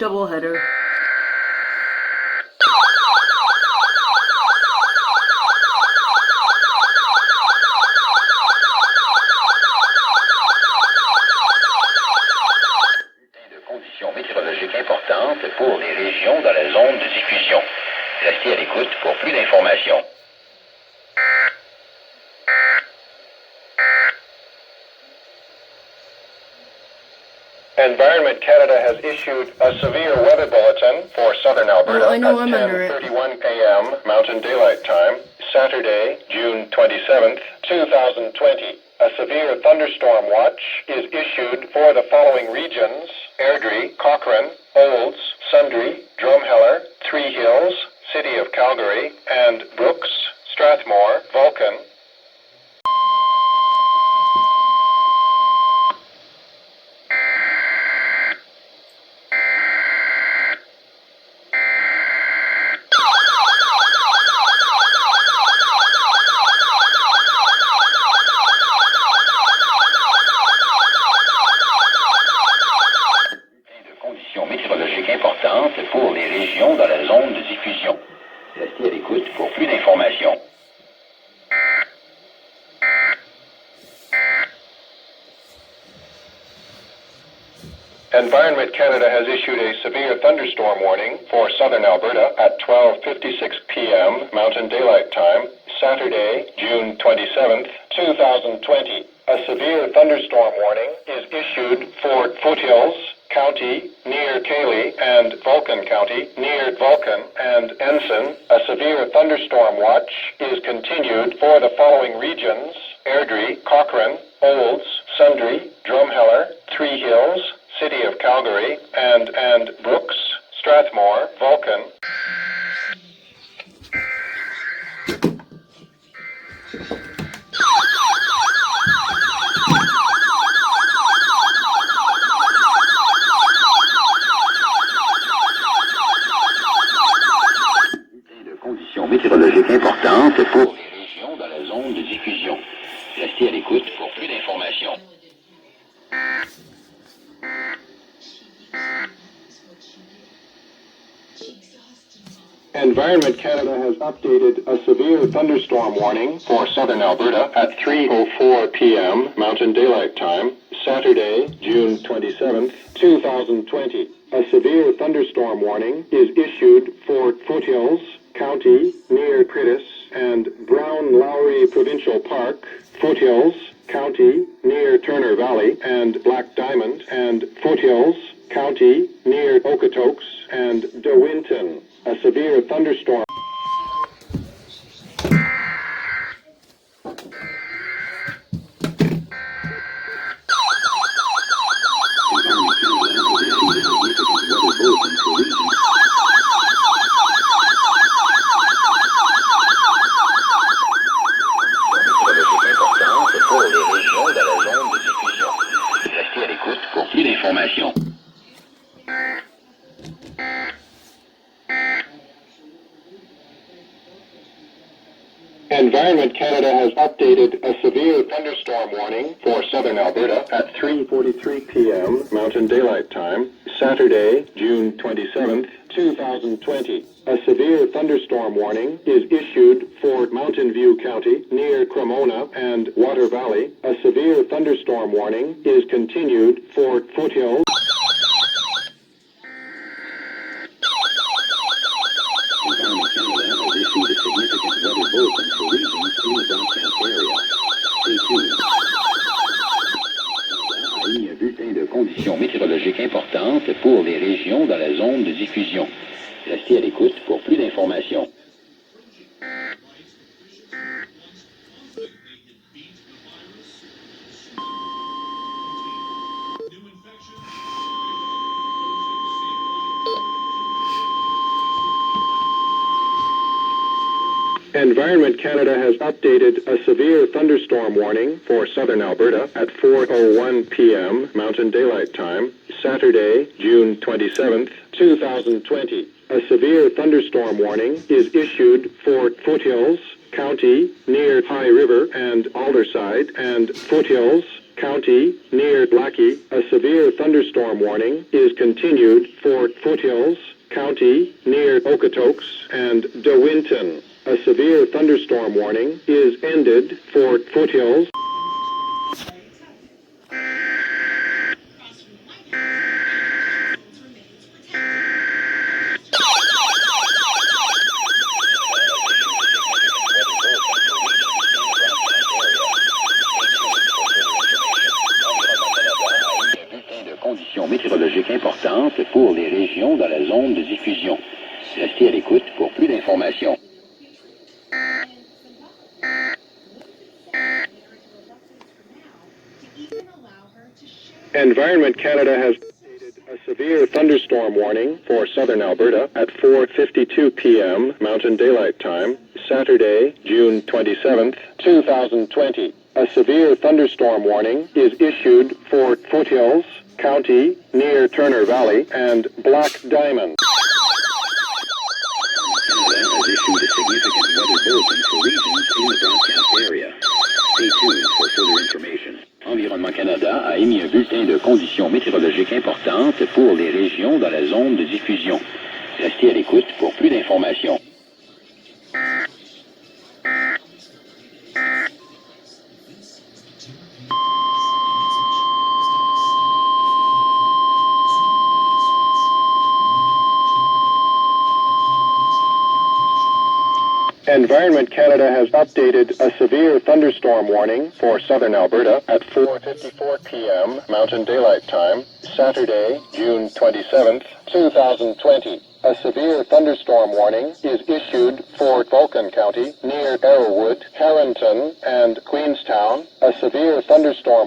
doubleheader. Météorologique importante pour les régions dans la zone de diffusion. Restez à l'écoute pour plus d'informations. Environment Canada has issued a severe weather bulletin for southern Alberta I know at I'm under it. 10:31 a.m. Mountain Daylight Time, Saturday, June 27th, 2020. A severe thunderstorm watch is issued for the following regions: Airdrie, Cochrane, Olds, Sundre, Drumheller, Three Hills, City of Calgary, and Brooks, Strathmore, Vulcan. Météorologique importante pour les régions dans la zone de diffusion. Restez à l'écoute pour plus d'informations. Environment Canada has issued a severe thunderstorm warning for southern Alberta at 12:56 p.m. Mountain Daylight Time, Saturday, June 27th, 2020. A severe thunderstorm warning is issued for Foothills County near Cayley and Vulcan County near Vulcan and Ensign. A severe thunderstorm watch is continued for the following regions: Airdrie, Cochrane, Olds, Sundre, Drumheller, Three Hills, City of Calgary, and Brooks, Strathmore, Vulcan. Conditions météorologiques importantes pour les régions dans la zone de diffusion. Restez à l'écoute pour plus d'informations. Environment Canada has updated a severe thunderstorm warning for southern Alberta at 3:04 p.m. Mountain Daylight Time, Saturday, June 27th, 2020. A severe thunderstorm warning is issued for Foothills County near Critis and Brown Lowry Provincial Park, Foothills County near Turner Valley and Black Diamond, and Foothills County near Okotoks and De Winton. A severe thunderstorm. Pour les régions de la zone de diffusion. Restez à l'écoute pour plus d'informations. Environment Canada has updated a severe thunderstorm warning for southern Alberta at 3:43 p.m. Mountain Daylight Time, Saturday, June 27th, 2020. A severe thunderstorm warning is issued for Mountain View County near Cremona and Water Valley. A severe thunderstorm warning is continued for Foothills. Un bulletin de conditions météorologiques importantes pour les régions dans la zone de diffusion. Restez à l'écoute pour plus d'informations. Environment Canada has updated a severe thunderstorm warning for southern Alberta at 4:01 p.m. Mountain Daylight Time, Saturday, June 27th, 2020. A severe thunderstorm warning is issued for Foothills County near High River and Alderside, and Foothills County, near Blackie. A severe thunderstorm warning is continued for Foothills County, near Okotoks and DeWinton. A severe thunderstorm warning is ended for Foothills. Conditions météorologiques importantes pour les régions dans la zone de diffusion. Restez à l'écoute pour plus d'informations. Environment Canada has issued a severe thunderstorm warning for southern Alberta at 4:52 p.m. Mountain Daylight Time, Saturday, June 27th, 2020. A severe thunderstorm warning is issued for Foothills County, near Turner Valley and Black Diamond. Canada has issued a significant weather bulletin for regions in the broadcast area. Stay tuned for further information. Environnement Canada a émis un bulletin de conditions météorologiques importantes pour les régions dans la zone de diffusion. Restez à l'écoute pour plus d'informations. Environment Canada has updated a severe thunderstorm warning for southern Alberta at 4:54 p.m. Mountain Daylight Time, Saturday, June 27th, 2020. A severe thunderstorm warning is issued for Vulcan County, near Arrowwood, Harrington, and Queenstown. A severe thunderstorm